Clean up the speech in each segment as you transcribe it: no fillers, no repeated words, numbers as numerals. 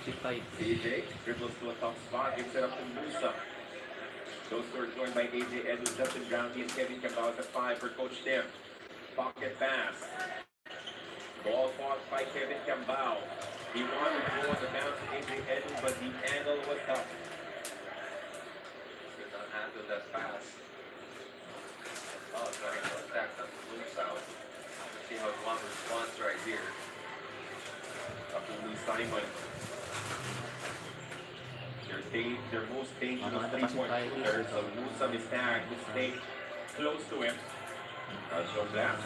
55. AJ dribbles to a top spot, gives it up to Musa. Those two are joined by AJ Edwards, Justin Brownlee, and Kevin Cabal at 5 for Coach Tim. Pocket pass. Ball fought by Kevin Cabal. He wanted to go on the bounce to AJ Edwards, but the angle was tough. Could not handle that pass. Oh, trying to attack that loose out. See how Guam responds right here. Kapuli Simon. Their most dangerous three-point shooter. So Musa Mistag will stay close to him. So Glass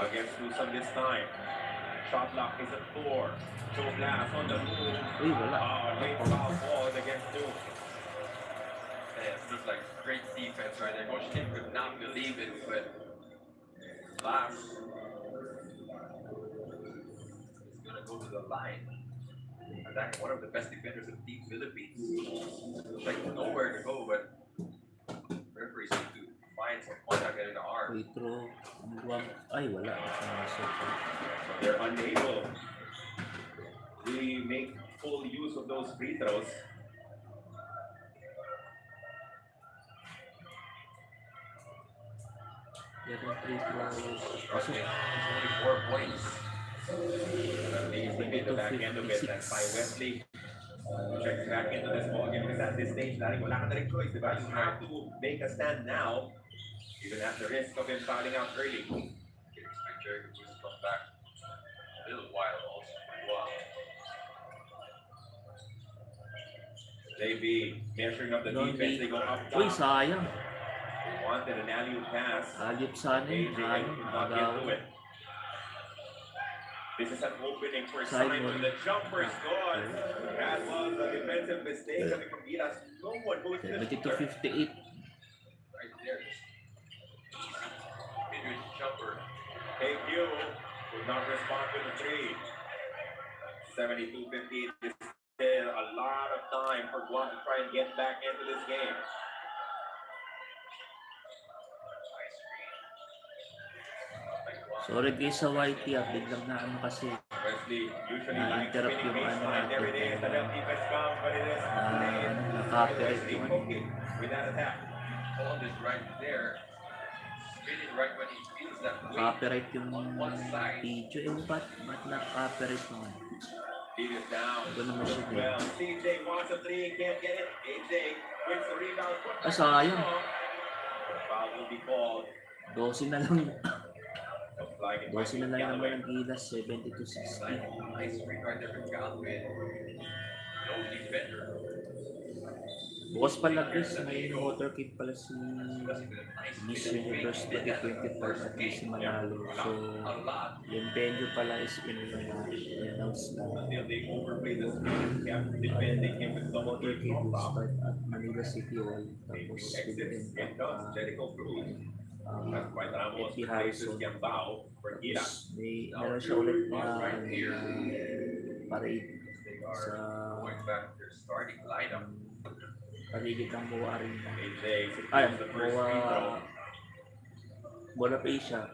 against Musa this time. Shot block is at 4. Joe Glass on the move. Late foul ball against Duke. It looks like great defense right there. Coach Tim could not believe it, but Glass is going to go to the line. And that's one of the best defenders of the Philippines. Looks like nowhere to go, but referees seem to find some contact in the arm. Free throw. Guam. Ay, wala. They're unable to make full use of those free throws. Free throws. Only 4 points. They get the back end of it. That's by Wesley. Checks back into this ball game because at this stage, wala ka na rin choice, diba? You have to make a stand now, even at the risk of him fouling out early. Can expect Jericho to come back a little while also. Wow. They be measuring up the defense. They go up top. Uy, sayang. They wanted an alley-oop pass. Alip sana yun. AJ not get to it. This is an opening for Simon. The jumper is gone. That was a defensive mistake coming from Gilas. No one goes to the 72-58. Right there. Mid-range jumper. Thank you. Would not respond to the 3. 72-58. This is still a lot of time for Guam to try and get back into this game. Sorry guys sa YT biglang na ano kasi Wesley usually na-interrupt yung ano natin. There it is. The left defense comes, but it is Na-copyright yung ano. with that attack. Hold it right there. Spinning right when he feels that weight. Copyright yung on one side. video. Ba't na-copyright naman? Lead is down. Ito naman siya din. Well, CJ wants a 3, can't get it. AJ wins the rebound. Sayang. Foul will be called. 12 na lang. Applying it 12 na by lang naman Galloway. ng Gilas, 70-60. Nice regard there from Galvin. No defender. Bukas pala guys, may water kid pala si Miss Universe 2025 at least si Manalo. So, yung venue pala is in-announce na They overplayed the screen, kept defending him with double water team kid will top. start at Manila City Hall. Tapos, Exits and does Jericho Cruz. That's why Ramos FP replaces Harrison. Gambao for Gilas. Tapos, meron siya ulit na parade sa Going back to their starting lineup. paligid ng Moa Arena. AJ Ay, secures the first free throw. Moa pa siya.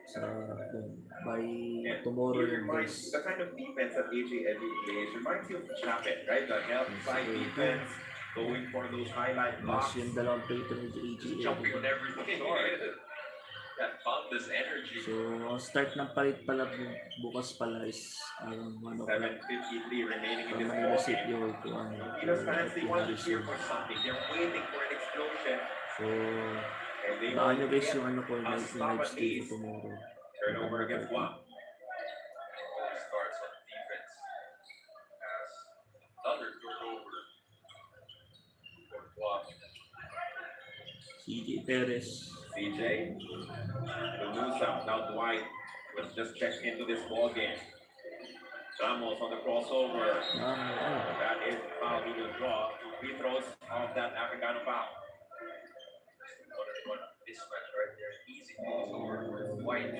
Sa by tomorrow yung guys. The kind of defense that AJ Edwards plays reminds you of Chapin, right? The help side defense, going for those highlight Mas blocks. yung dalawang plato ni AJ. Jumping on everything. That boundless energy. So, ang start ng palit pala bukas pala is 1 o'clock. 7:53 remaining in From this Manila ball City game. Hall to ano. Gilas fans, they want to cheer for something. They're waiting for an explosion. So, And they baka want nyo to guys get yung ano ko, a live stop at stream least. tomorrow. Turnover against Guam. All starts on defense. As Thunder took over. For Guam. CJ Perez. CJ, to Musa, now Dwight was just checked into this ball game. Ramos on the crossover. That is the foul he will draw. 2 free throws off that Africano foul. Mismatch right there. Easy crossover for White.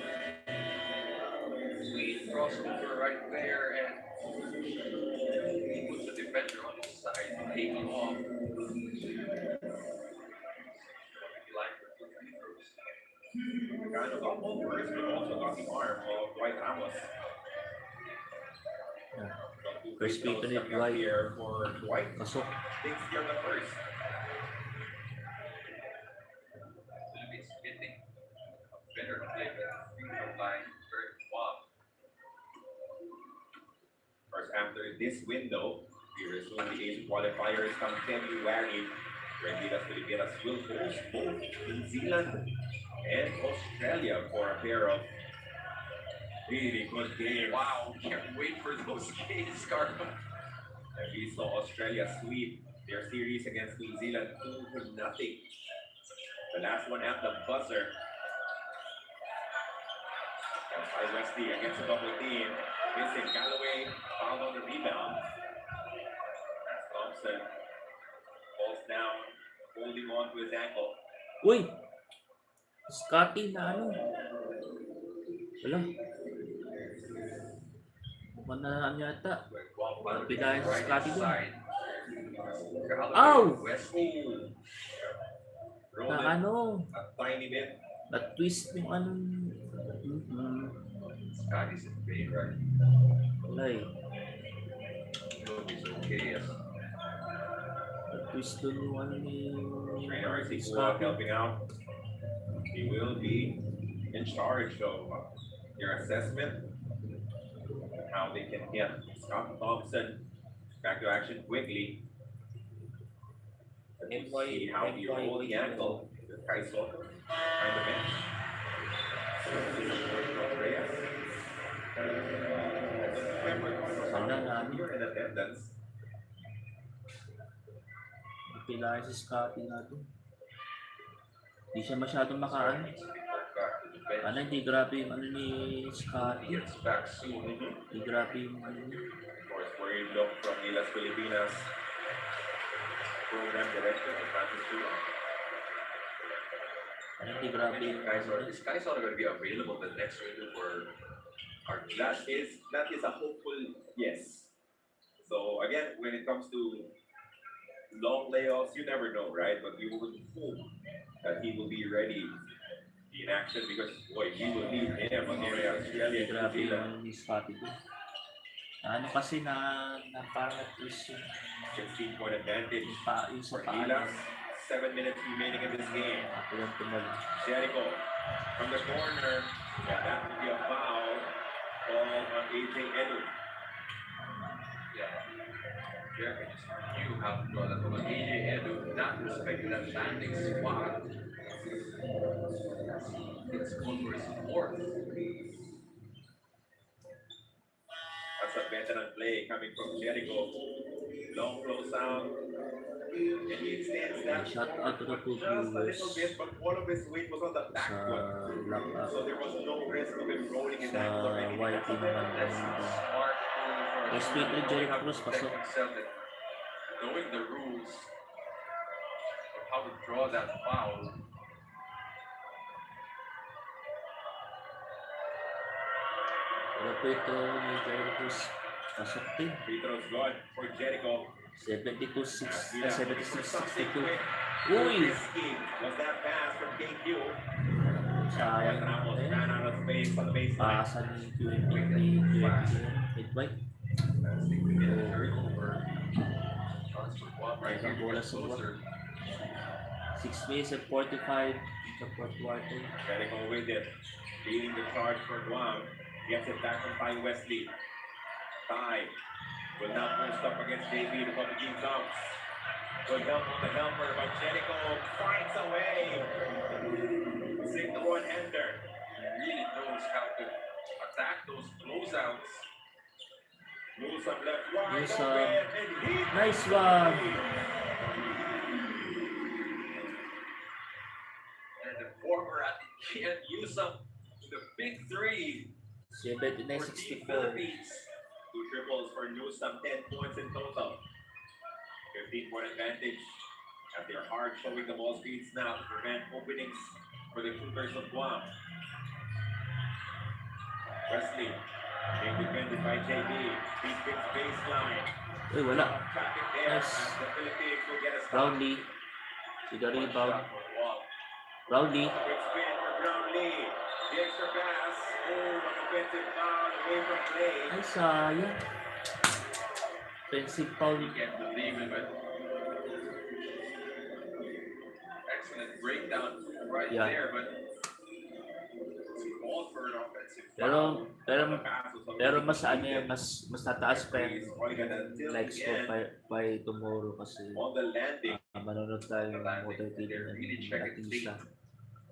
Sweet crossover right there, and he puts the defender on his side, taking off. Line for 2 free throws. Kind of got both first, but also got the arm of Dwight Ramos. First pick ulit, coming up Dwight. here for Dwight. Pasok. Takes here on the first. Philippines getting a better play with the free line very Guam. First, after this window, we resume the Asian qualifiers come February, where Gilas Pilipinas will host both New Zealand and Australia for a pair of really good games. Wow, can't wait for those games, Carmen. And we saw Australia sweep their series against New Zealand 2-0. The last one at the buzzer. That's by Wesley against a double team. Missing Galloway, fouled on the rebound. As Thompson falls down, holding on to his ankle. Uy! Scotty na ano? Wala. Mukhang na yata. Guam Pinaya si Scotty doon. side. Ow! Wesley. Roll Na it ano? a tiny bit. Na-twist yung ano. Scotty's in favor. Wala eh. He's okay. Yes. Na-twist doon yung ano ni Trainer is Scotty. helping out. He will be in charge of their assessment and how they can get Scott Thompson back to action quickly. And we'll see how he roll the ankle with Kaiso on the bench. Sana na ano. You're in attendance. Pinaya si Scotty na doon. Hindi siya masyadong makaan. Back to the bench. Ano, hindi grabe yung ano ni Scotty. Gets back soon. Hindi grabe yung ano niya. Of course, worried look from Gilas Pilipinas program director of Francis Chua. Ano, hindi grabe yung ano niya. These guys are going to be available the next window for our That is a hopeful yes. So again, when it comes to long layoffs, you never know, right? But you would hope that he will be ready in action because boy, he will need him against Australia and New Grabe yung Zealand. ano ni Scotty doon. Ano kasi na parang at-twist yung 16-point advantage yung for sa paa. Gilas. 7 minutes remaining in this game. Ako lang tumalo. Jericho from the corner. Yeah, that would be a foul. Ball on AJ Edu. Yeah. Jeremy just knew how to draw that from AJ Edu, not respecting that landing spot. It's called for his fourth. That's a veteran play coming from Jericho. Long close out. And he extends that Shout out to the two just a viewers little bit, but all of his weight was on the back sa foot. laptop. So there was no risk of him rolling in Sa that or anything. YT naman. That's a smart move for Yes, him. tweet rin Jerry Have to Cruz, protect pasok. himself that knowing the rules of how to draw that foul. Pero po ito ni Jerry Cruz. Pasok din. Free throws good for Jericho. 76-62. Uy! Uy! Was that pass from KQ? Sayang Ramos naman ran eh. out of space on the baseline. Pasa ni Midway. I think we get a turnover. Chance for Guam right here to Bola get sa closer. 6 minutes and 45 sa fourth quarter. Jericho with it. Leading the charge for Guam. Gets it back from Ty Wesley. Ty will now post up against JB. The double team comes. Good help on the helper, but Jericho finds a way. Save the one-hander. He really knows how to attack those closeouts. Moves up left wide Yes, open. And he nice one. And the former athlete can't use up the big three for Team 79-64. Philippines. Two triples for Newsom, 10 points in total. 15-point advantage as they're hard showing the ball speed now to prevent openings for the shooters of Guam. Wesley being defended by JB. He picks baseline. Uy, wala. Traffic there Nice. as the Philippines will get a stop. Brownlee. Si the One rebound. shot for Guam. Brownlee. Quick spin for Brownlee. The extra pass. Oh, an offensive foul away from play. Ay, sayang. Offensive foul. You can't believe it, but excellent breakdown right Yeah. there, but it's called for an offensive Pero, foul. pero, The pass was pero already mas ano completed. yan, mas tataas pa yung Referees calling it until likes the ko end by tomorrow kasi on the landing. manonood tayo ng And water team they're really ng checking Atisa. tape,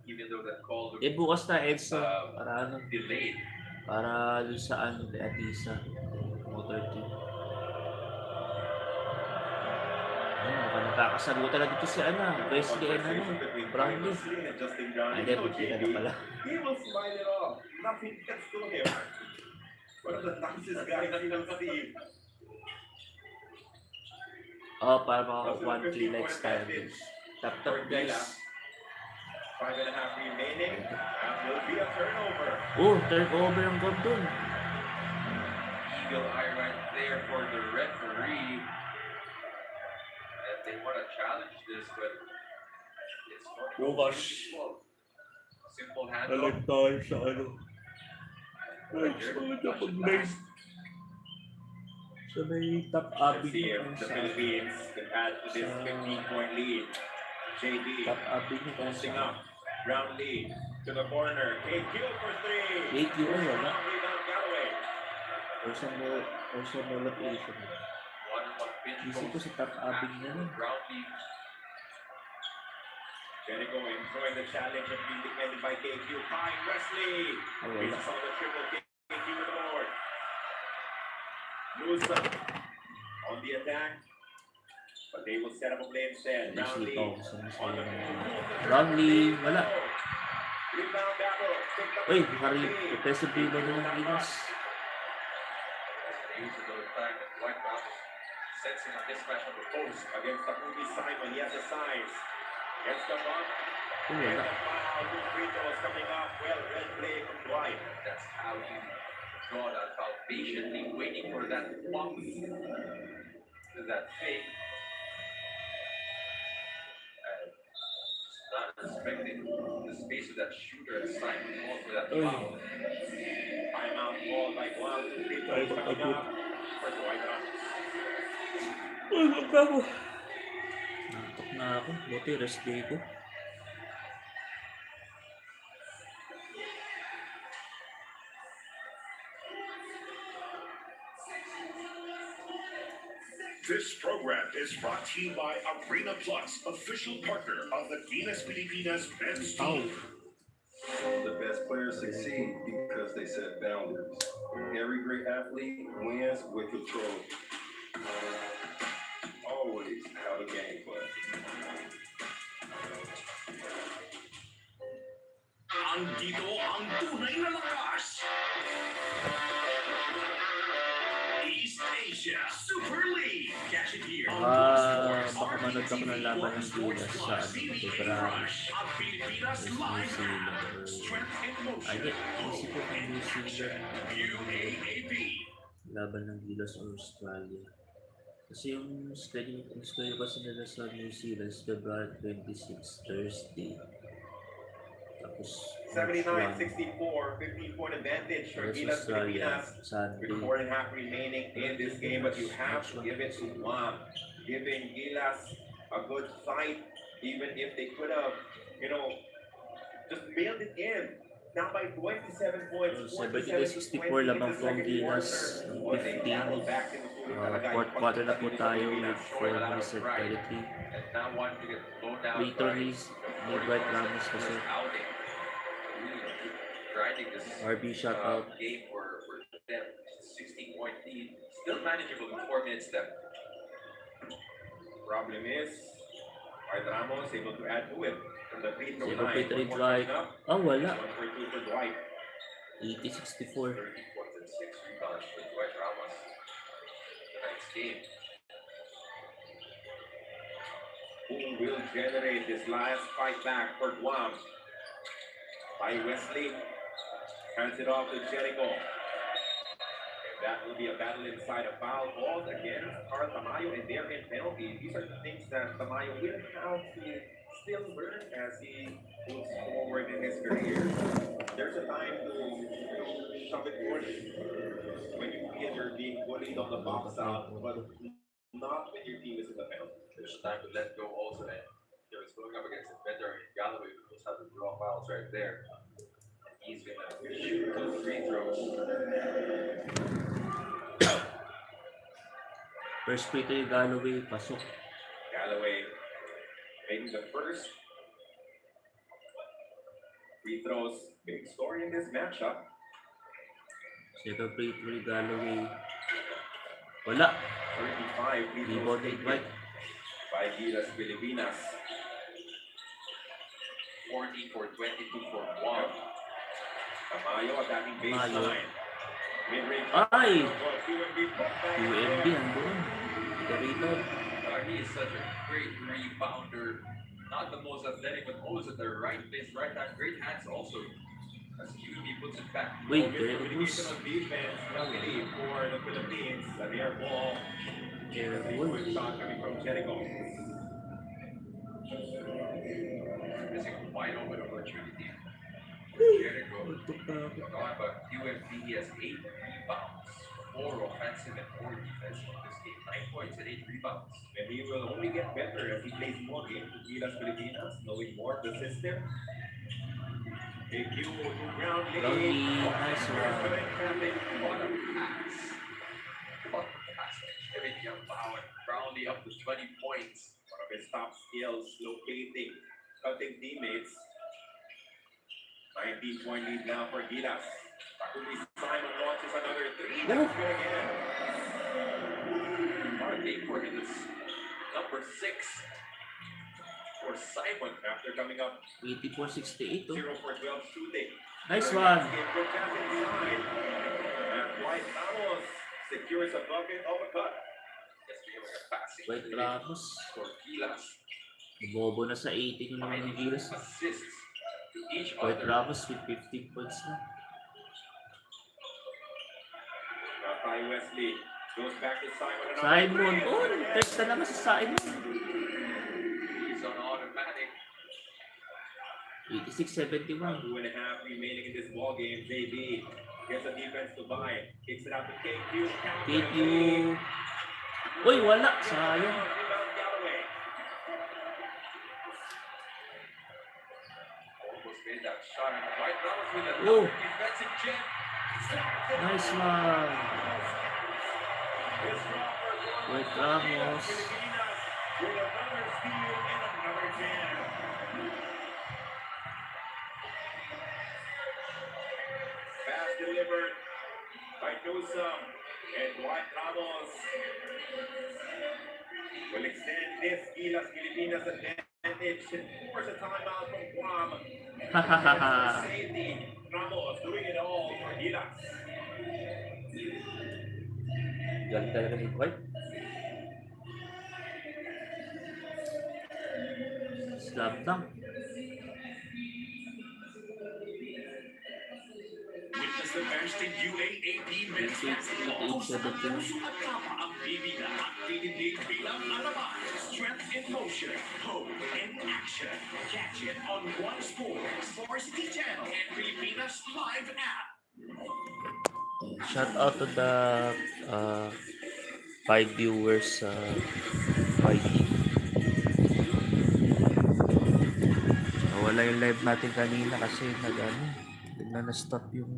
even though that call Eh bukas na EDSA para ano, delayed. para dun sa ano kay Atisa water team. Mukhang nagkakasagutan na dito si Ana, Wesley and ano, Between Brandon. Wesley and Justin Ay, Brown. hindi, puti na pala. He will smile it off. Nothing gets to him. One of the nicest guys you will see. Oh, para makakuha ng 3 likes tayo. Tap For please. Gilas. 5.5 remaining. That will be a turnover. Oh, turnover ang goal dun. Eagle eye right there for the referee. And they want to challenge this, but it's not Bukas. simple handoff. tayo sa ano. Good Sa may top Let's abing see if yung the sa Philippines can add to this 15-point lead. JD top abing yung posting sa up. Round lead to the corner. KQ for three. 8 yun wala. Long rebound Galloway. Or sa location. One pinch Isip ko post sa top abing na nun. Brownlee. Jericho enjoying the challenge of being defended by KQ. Fine Wesley. Ay wala. It's on the triple KQ with the board. Lose on the attack. But they will set up a play instead. Wesley Brownlee pa ako sa on the move. Brownlee, wala. Rebound battle. Picked up Uy, by nakari. Lee. Peso bilo na ng Gilas. They use the fact that White Brown is sensing a mismatch on the post. Against the movie Simon. He has the size. Gets the bump. Uy, And wala. the foul. Good free throws coming up. Well played from Dwight. That's how you draw that foul, patiently waiting for that pump, that fake. And just not respecting the space of that shooter and Simon called for that Uy. foul. Timeout call by Guam. Free throws coming up for Dwight. Uy, wag na ako. Nantok na ako. Buti rest day ko. This program is brought to you by Arena Plus, official partner of the Gilas Pilipinas men's team. The best players succeed because they set boundaries. Every great athlete wins with control. Always have a game plan. Andito ang tunay na lakas. East Asia Super League. Catch it here. Baka manood ako ng laban ng Gilas sa ano, February. Ang Pilipinas New live. Zealand. Strength in Ay, motion. isip ko kung New Zealand. UAAP. Laban ng Gilas o Australia. Kasi yung schedule kasi nila sa New Zealand is February 26, Thursday. Tapos, March 79-64, 15-point advantage for Tapos Gilas Australia, Pilipinas. Sunday. With 4.5 remaining in this game, but you have to give it to Guam. Giving Gilas a good fight, even if they could have, just mailed it in. Now by 27 points, 70-64 lamang po ang Gilas. 15. Fourth quarter na po tayo with 4 minutes and 33. And now wanting to get blown down Free throw ni Bright Ramos kasi. outing. Really grinding this RB shutout. game for them. 16-point lead. Still manageable in 4 minutes left. Problem is, Dwight Ramos able to add to it from the free throw Zero line. free throw One more Dwight. coming up. Ah, wala. 1 for 2 for Dwight. 80-64. 30 points and 6 rebounds for Dwight Ramos. Tonight's game. Who will generate this last fight back for Guam? By Wesley. Hands it off to Jericho. And that will be a battle inside. A foul called against Carl Tamayo, and they're in penalty. These are the things that Tamayo will have to still learn as he moves forward in his career. There's a time to shove it bully when you feel you're being bullied on the box out, but not when your team is in the penalty. There's time to let go also, and he's going up against a veteran in Galloway who knows how to draw fouls right there. And he's gonna shoot 2 free throws. First free throw yung Galloway, pasok. Galloway making the first free throws. Big story in this matchup. Second free throw yung Galloway. Wala. 35 free throws Rebound taken right. by Gilas Pilipinas. 40 for 22 for Guam. Tamayo attacking Tamayo. baseline. Mid-range. Ay! QMB put back. UMB, andun. The rebound. He is such a great rebounder. Not the most athletic, but always at the right place, right time. Great hands also. As QB puts it back. Wait, Good there it communication was. on defense, luckily for the Philippines. The air ball. Air A ball. good shot coming from Jericho. Missing a wide open opportunity. Jericho. Ito pa ako. Gone, but UMP has 8 rebounds, 4 offensive and 4 defensive in this game. 9 points and 8 rebounds. And he will only get better as he plays more games with Gilas Pilipinas, knowing more of the system. Big Q to ground Brownie, lead. nice one. What a pass. What a pass. Kevin Yambao and Brownlee up to 20 points. One of his top skills, locating, cutting teammates. 19-point lead now for Gilas. Takumi Simon launches another 3. That's good again. What a game for him. It's number 6 for Simon. After coming up 84-68. Oh. 0 for 12 shooting. Nice Good one. good pass inside. And Dwight Ramos secures a bucket of a cut. Yes, we have a passing White lead Ramos. for Gilas. Bobo na sa 18 yung naman ng Gilas. Assists to each White other. Ramos with 15 points na. Ty Wesley goes back to Simon. Simon. Oh, test na naman si Simon. He's on automatic. 86-71. 2.5 remaining in this ball game. JB gets a defense to buy. Kicks it out to KQ. KQ. Uy, wala. Sayang. Rebound Galloway. Almost made that shot. And White Ramos with a Oh. defensive chip. Nice one. White Ramos. With another steal and another jam. Pass delivered by Newsom and Dwight Ramos will extend this Gilas Pilipinas advantage and force a timeout from Guam. Safety. Ramos doing it all for Gilas. Galing talaga ni White. Slam dunk. Witness the best in UAAP men's basketball. Kung saan puso at tama ang bibida at tinitig bilang alaman. Strength in motion, hope in action. Catch it on One Sports, Varsity Channel, and Pilipinas Live app. Shout out to the 5 viewers sa FIBA. Nawala yung live natin kanina kasi bigla na stop yung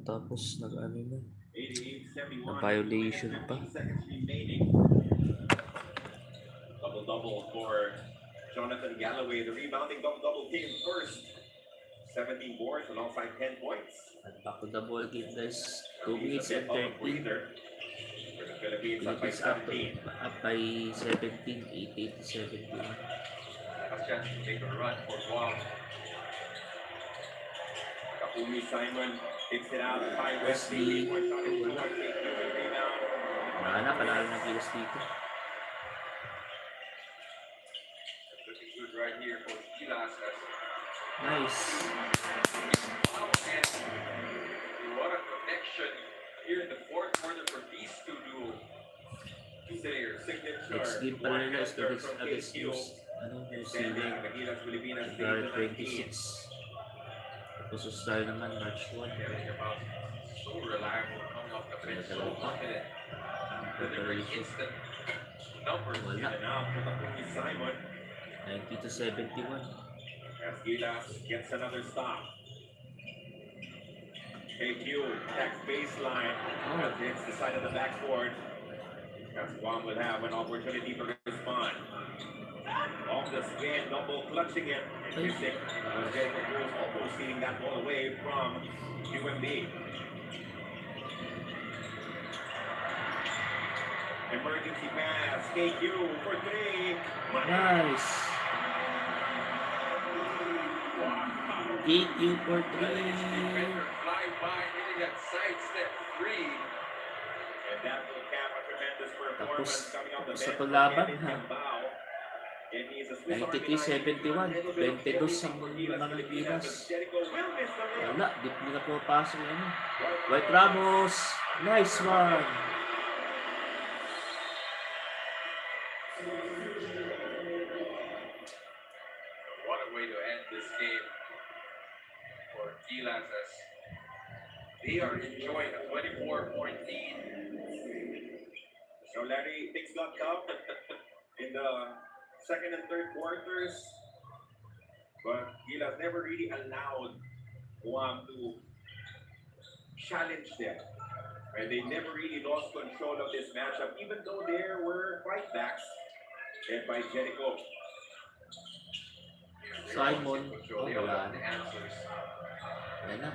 tapos na 88-71. violation pa. Seconds remaining. Double-double for Jonathan Galloway. The rebounding double-double came first. 17 boards alongside 10 points. At back to the ball game guys. 2 minutes and 13. breather. For the Philippines up by Philippines up 17. by 17, 88 to 17. Has a chance to make a run for Guam. Kapumi Simon kicks it out. Ty Wesley. Wesley. One shot is good. Take the rebound. Panalo ng Gilas dito. Looking good right here for Gilas. Nice. And what a connection here in the fourth quarter for these two players. Signature. Next game pala nila is against New Sending Zealand, the Gilas Pilipinas February State 26. Tapos Australia naman, March 1. Kevin Cabal, so reliable coming off the bench, so confident, delivering instant numbers. In and out for the Pookie Simon 90 to 71. as Gilas gets another stop. KQ attacks baseline as it hits the side of the backboard. As Guam will have an opportunity to respond. Off the spin, double clutching it. And missing. Jericho Cruz almost stealing that ball away from UMB. Emergency pass, KQ for three. Nice! KQ for 3. Defender fly by, hitting that sidestep three. And that will cap a tremendous performance Tapos, coming off the tapos sa bench. tulaban, Kevin ha? Cabal. And he's a Swiss 93-71. 22 sa mga Gilas. Wala, di na pumapasok yung ano. White Ramos! Nice one! What a way to end this game for Gilas as they are enjoying a 24-point lead. So Larry, things got tough in the second and third quarters, but Gilas never really allowed Guam to challenge them. And they never really lost control of this matchup, even though there were fightbacks led by Jericho. Simon, They don't wala have the na. answers. Ayan na.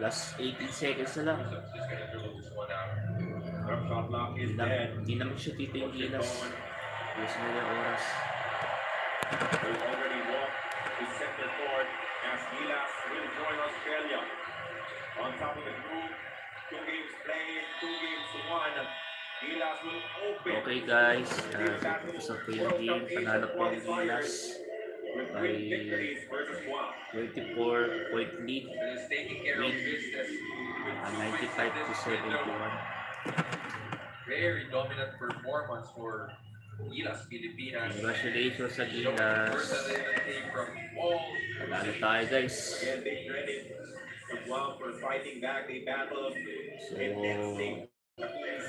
Last 18 seconds na lang. So just gonna dribble this one out. Drop shot block is dead. Hindi naman siya dito yung Gilas. Yes na yung oras. They already walked to center court as Gilas will join Australia. On top of the group, 2 games played, 2 games won. Gilas will open. Okay guys, tapos na po yung game. Panalo po ang Gilas With by win victories versus Guam. 24-point lead. Just taking care of business. 95 to 71. Very dominant performance for Gilas Pilipinas. Congratulations sa Showing Gilas. versatility from all Panalo tayo guys. And they credit to Guam for fighting back. They battled intensely.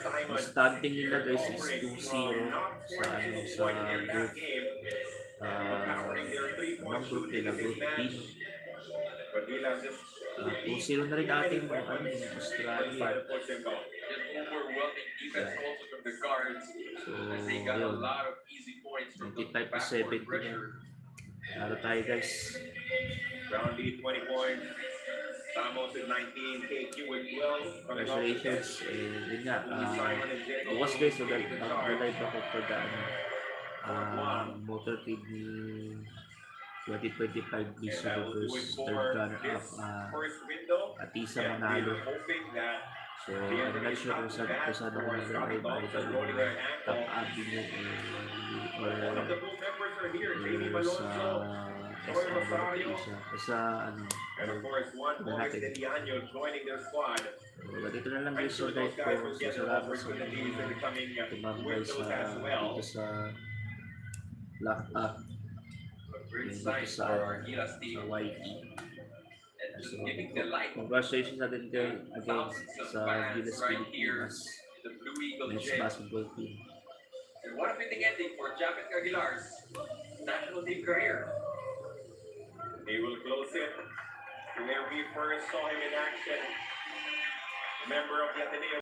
Simon. Ang standing nila guys is 2-0 sa ano sa group. Ang group nila, group D. But Gilas just 2-0 na rin ating Australia. just overwhelming defense also from the guards. So, As they got a yun. lot of easy points from the 25 to backcourt 70. pressure. Panalo tayo guys. round lead 20 points. Ramos with 19, KQ with 12. Coming off the Congratulations. bench. Yun nga. Simon and Jericho Bukas guys, so leading the charge. nag-live ako for the motorcade ni 2025 Miss And I will do it Universe for third runner this up first window. Atisa And Manalo. we're hoping that So I'm not sure kung saan ako mag-live ba ito yung Top Avenue or one of the group members are here, Jamie sa Malonzo, Troy Rosario, sa ano. and of course Juan Iba Gomez natin. Deliano joining their squad. So, dito na lang I'm guys sure yung those live guys ko. will So get their salamat sa opportunities in the coming tumambay windows sa as well. dito sa lock up A great dito sign sa for our Gilas sa team YT. and just So, giving the light congratulations natin kay again sa Gilas right here. Pilipinas The Blue Eagle men's J. basketball team. And what a fitting ending for Japet Aguilar's national team career. He will close it where we first saw him in action. Member of the Ateneo